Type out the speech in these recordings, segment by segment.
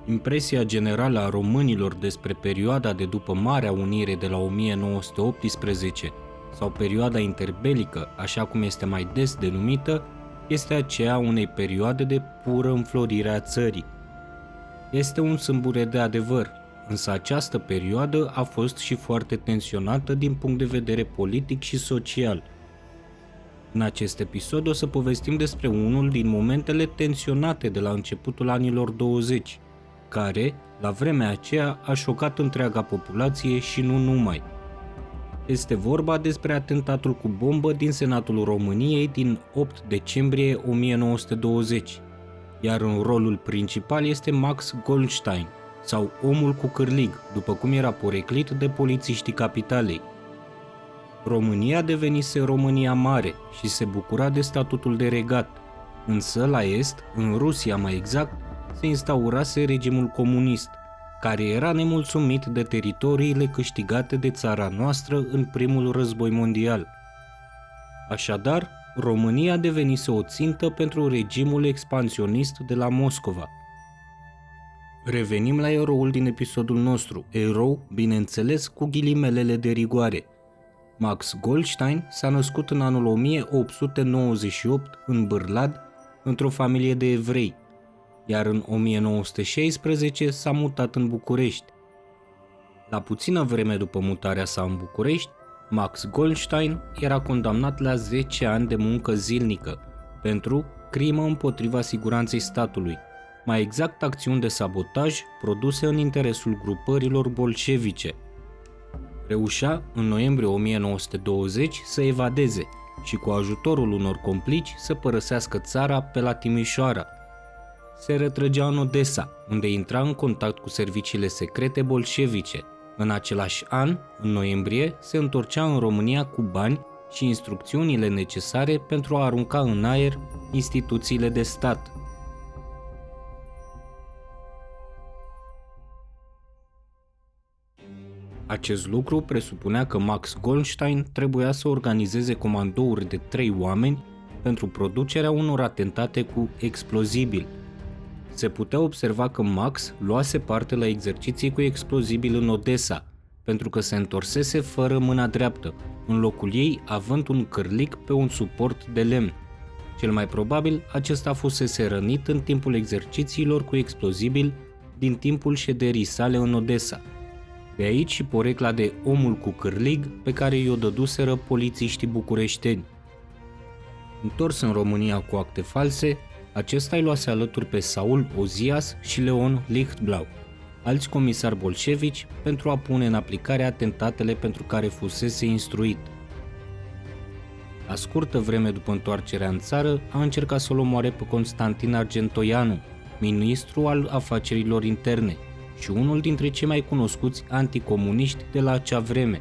Impresia generală a românilor despre perioada de după Marea Unire de la 1918 sau perioada interbelică, așa cum este mai des denumită, este aceea unei perioade de pură înflorire a țării. Este un sâmbure de adevăr, însă această perioadă a fost și foarte tensionată din punct de vedere politic și social. În acest episod o să povestim despre unul din momentele tensionate de la începutul anilor 20, care, la vremea aceea, a șocat întreaga populație și nu numai. Este vorba despre atentatul cu bombă din Senatul României din 8 decembrie 1920, iar în rolul principal este Max Goldstein, sau Omul cu cârlig, după cum era poreclit de polițiștii capitalei. România devenise România Mare și se bucura de statutul de regat, însă la est, în Rusia mai exact, se instaurase regimul comunist, care era nemulțumit de teritoriile câștigate de țara noastră în primul război mondial. Așadar, România devenise o țintă pentru regimul expansionist de la Moscova. Revenim la eroul din episodul nostru, erou, bineînțeles, cu ghilimelele de rigoare. Max Goldstein s-a născut în anul 1898 în Bârlad, într-o familie de evrei, iar în 1916 s-a mutat în București. La puțină vreme după mutarea sa în București, Max Goldstein era condamnat la 10 ani de muncă zilnică pentru crimă împotriva siguranței statului, mai exact acțiuni de sabotaj produse în interesul grupărilor bolșevice. Reușea, în noiembrie 1920, să evadeze și cu ajutorul unor complici să părăsească țara pe la Timișoara. Se retrăgea în Odessa, unde intra în contact cu serviciile secrete bolșevice. În același an, în noiembrie, se întorcea în România cu bani și instrucțiunile necesare pentru a arunca în aer instituțiile de stat. Acest lucru presupunea că Max Goldstein trebuia să organizeze comandouri de 3 oameni pentru producerea unor atentate cu explozibili. Se putea observa că Max luase parte la exerciții cu explozibil în Odessa, pentru că se întorsese fără mâna dreaptă, în locul ei având un cârlig pe un suport de lemn. Cel mai probabil, acesta fusese rănit în timpul exercițiilor cu explozibil din timpul șederii sale în Odessa. De aici și porecla de Omul cu cârlig pe care i-o dăduseră polițiștii bucureșteni. Întors în România cu acte false, acesta îi luase alături pe Saul Ozias și Leon Lichtblau, alți comisari bolșevici, pentru a pune în aplicare atentatele pentru care fusese instruit. La scurtă vreme după întoarcerea în țară, a încercat să-l omoare pe Constantin Argentoianu, ministru al afacerilor interne și unul dintre cei mai cunoscuți anticomuniști de la acea vreme.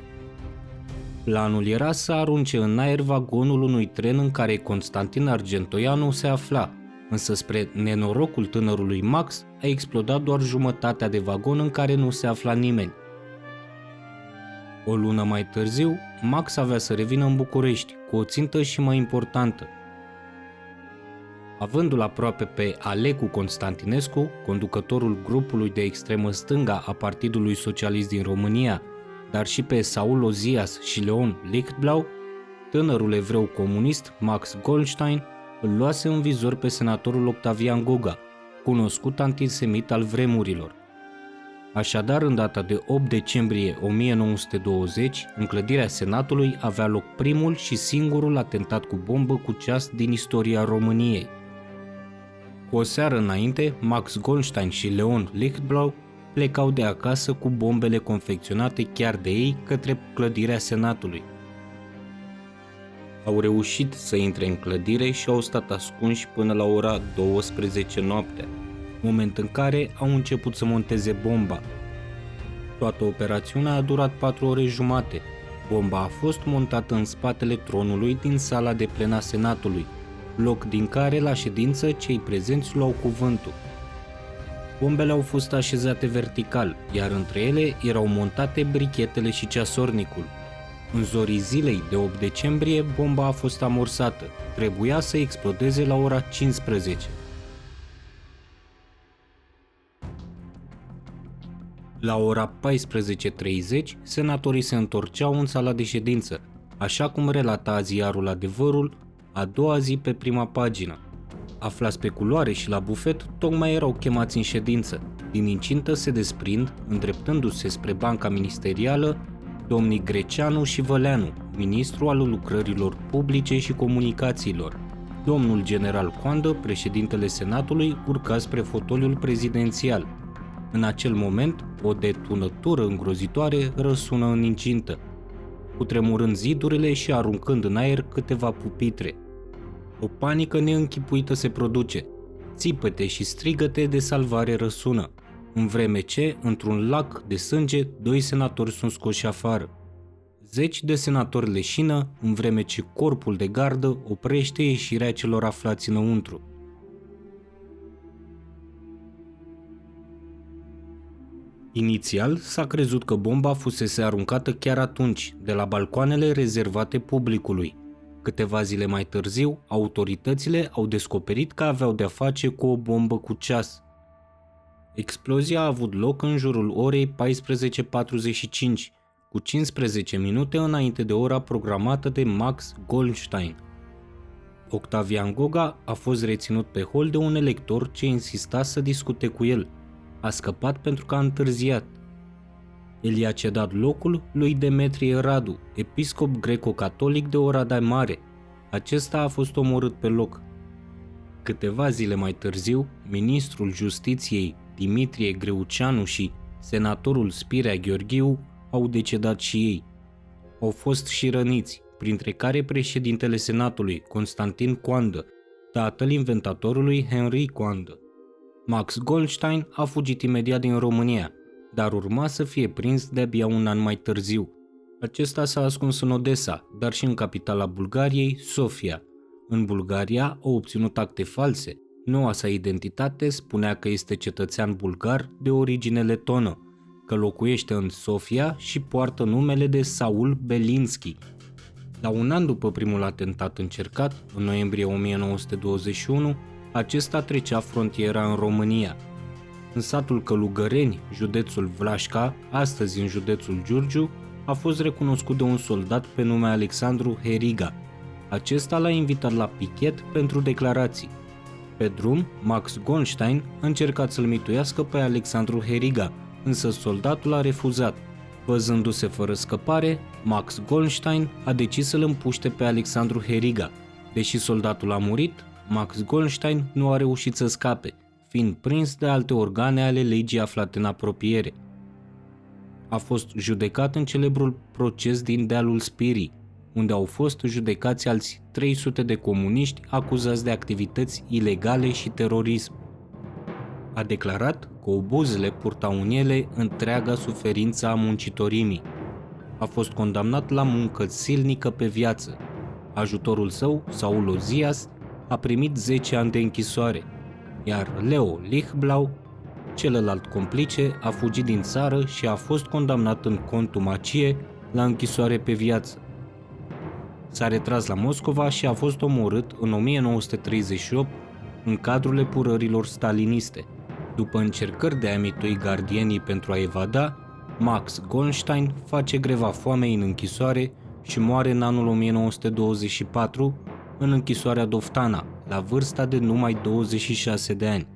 Planul era să arunce în aer vagonul unui tren în care Constantin Argentoianu se afla, însă spre nenorocul tânărului Max a explodat doar jumătatea de vagon în care nu se afla nimeni. O lună mai târziu, Max avea să revină în București cu o țintă și mai importantă. Avându-l aproape pe Alecu Constantinescu, conducătorul grupului de extremă stânga a Partidului Socialist din România, dar și pe Saul Ozias și Leon Lichtblau, tânărul evreu comunist Max Goldstein îl luase în vizor pe senatorul Octavian Goga, cunoscut antisemit al vremurilor. Așadar, în data de 8 decembrie 1920, în clădirea Senatului avea loc primul și singurul atentat cu bombă cu ceas din istoria României. Cu o seară înainte, Max Goldstein și Leon Lichtblau plecau de acasă cu bombele confecționate chiar de ei către clădirea Senatului. Au reușit să intre în clădire și au stat ascunși până la ora 12 noaptea, moment în care au început să monteze bomba. Toată operațiunea a durat 4 ore jumate. Bomba a fost montată în spatele tronului din sala de plen a Senatului, loc din care la ședință cei prezenți luau cuvântul. Bombele au fost așezate vertical, iar între ele erau montate brichetele și ceasornicul. În zorii zilei de 8 decembrie, bomba a fost amorsată. Trebuia să explodeze la ora 15. La ora 14:30, senatorii se întorceau în sala de ședință, așa cum relata ziarul Adevărul a doua zi pe prima pagină. Aflați pe culoare și la bufet tocmai erau chemați în ședință. Din incintă se desprind, îndreptându-se spre banca ministerială, domnii Greceanu și Văleanu, ministru al lucrărilor publice și comunicațiilor. Domnul general Coandă, președintele Senatului, urca spre fotoliul prezidențial. În acel moment, o detunătură îngrozitoare răsună în incintă, cutremurând zidurile și aruncând în aer câteva pupitre. O panică neînchipuită se produce. Țipăte și strigăte de salvare răsună, în vreme ce, într-un lac de sânge, 2 senatori sunt scoși afară. Zeci de senatori leșină, în vreme ce corpul de gardă oprește ieșirea celor aflați înăuntru. Inițial, s-a crezut că bomba fusese aruncată chiar atunci, de la balcoanele rezervate publicului. Câteva zile mai târziu, autoritățile au descoperit că aveau de-a face cu o bombă cu ceas. Explozia a avut loc în jurul orei 14:45, cu 15 minute înainte de ora programată de Max Goldstein. Octavian Goga a fost reținut pe hol de un elector ce insista să discute cu el. A scăpat pentru că a întârziat. El i-a cedat locul lui Demetrie Radu, episcop greco-catolic de Oradea Mare. Acesta a fost omorât pe loc. Câteva zile mai târziu, ministrul justiției Dimitrie Greuceanu și senatorul Spirea Gheorghiu au decedat și ei. Au fost și răniți, printre care președintele Senatului, Constantin Coandă, tatăl inventatorului Henri Coandă. Max Goldstein a fugit imediat din România, dar urma să fie prins de-abia un an mai târziu. Acesta s-a ascuns în Odessa, dar și în capitala Bulgariei, Sofia. În Bulgaria a obținut acte false. Noua sa identitate spunea că este cetățean bulgar de origine letonă, că locuiește în Sofia și poartă numele de Saul Belinski. La un an după primul atentat încercat, în noiembrie 1921, acesta trecea frontiera în România. În satul Călugăreni, județul Vlașca, astăzi în județul Giurgiu, a fost recunoscut de un soldat pe nume Alexandru Heriga. Acesta l-a invitat la pichet pentru declarații. Pe drum, Max Goldstein a încercat să-l mituiască pe Alexandru Heriga, însă soldatul a refuzat. Văzându-se fără scăpare, Max Goldstein a decis să-l împuște pe Alexandru Heriga. Deși soldatul a murit, Max Goldstein nu a reușit să scape, fiind prins de alte organe ale legii aflate în apropiere. A fost judecat în celebrul proces din dealul Spirii, unde au fost judecați alți 300 de comuniști acuzați de activități ilegale și terorism. A declarat că obuzele purtau în ele întreaga suferință a muncitorimii. A fost condamnat la muncă silnică pe viață. Ajutorul său, Saul Ozias, a primit 10 ani de închisoare, iar Leo Lichtblau, celălalt complice, a fugit din țară și a fost condamnat în contumacie la închisoare pe viață. S-a retras la Moscova și a fost omorât în 1938 în cadrul epurărilor staliniste. După încercări de a mitui gardienii pentru a evada, Max Goldstein face greva foamei în închisoare și moare în anul 1924 în închisoarea Doftana, la vârsta de numai 26 de ani.